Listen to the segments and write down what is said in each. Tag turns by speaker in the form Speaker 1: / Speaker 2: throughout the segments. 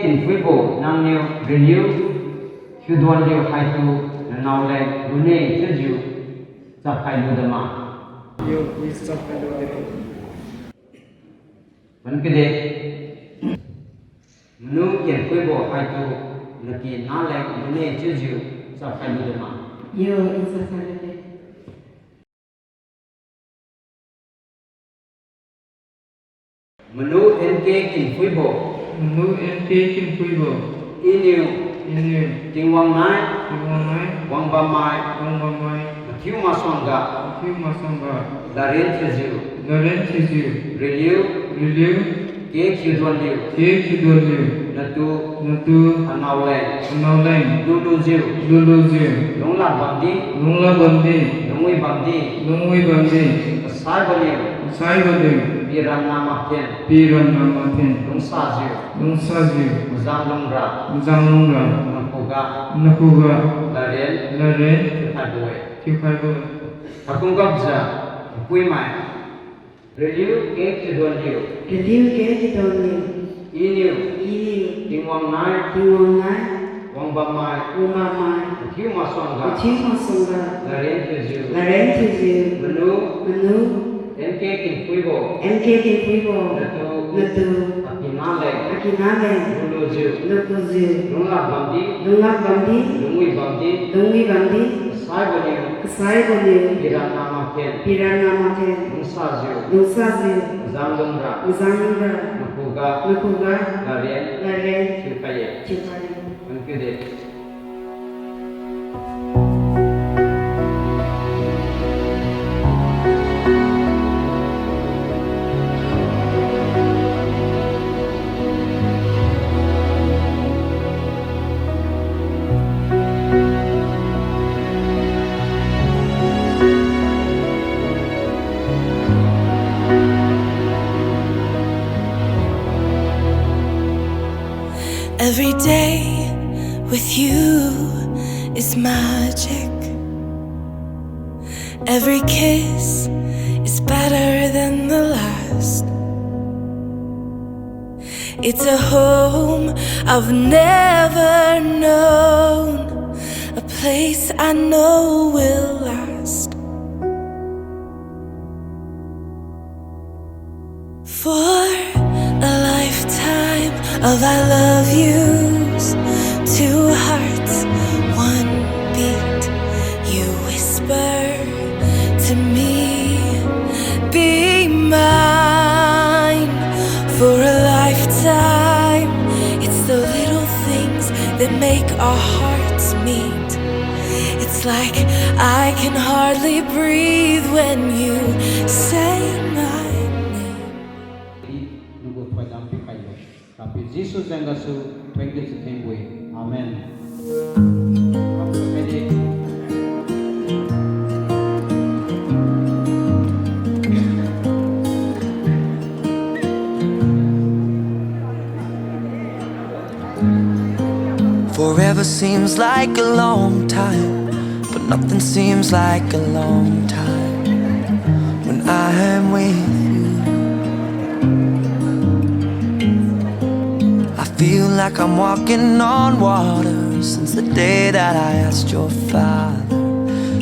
Speaker 1: Kinphuibou Weds Khiudonliu Haisuateu Pame LNBA Kinphuibou Weds Khiudonliu Menkede Menu Kinphuibou Haisuateu Pame LNBA Menu NK Kinphuibou Inu Tingwangai Wangbamai Masonga Laren Khiudonliu Khiudonliu Natu Anaulen Luluziu Lungla Bandi Lungui Bandi Saibaliu Piran Namaten Lungsaziu Zanglungra Nakuga Laren Kinphuibou Hakungabza Puimai Khiudonliu Inu Tingwangai Wangbamai Masonga Laren Khiudonliu Menu NK Kinphuibou Natu Akinale Luluziu Lungla Bandi Lungui Bandi Saibaliu Piran Namaten Lungsaziu Zanglungra Nakuga Laren Menkede
Speaker 2: Every day with you is magic. Every kiss is better than the last. It's a home I've never known, a place I know will last. For a lifetime of I love yous, two hearts, one beat. You whisper to me, be mine. For a lifetime, it's the little things that make our hearts meet. It's like I can hardly breathe when you say my
Speaker 1: Jesus and us who thank you to thank we. Amen.
Speaker 3: Forever seems like a long time, but nothing seems like a long time when I am with you. I feel like I'm walking on water since the day that I asked your father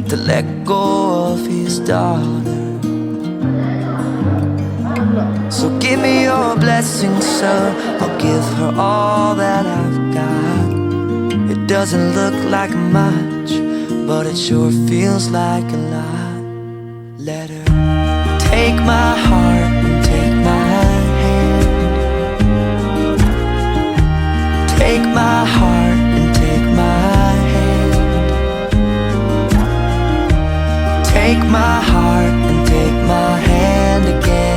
Speaker 3: to let go of his daughter. So give me your blessing, sir. I'll give her all that I've got. It doesn't look like much, but it sure feels like a lot. Let her take my heart and take my hand. Take my heart and take my hand. Take my heart and take my hand again.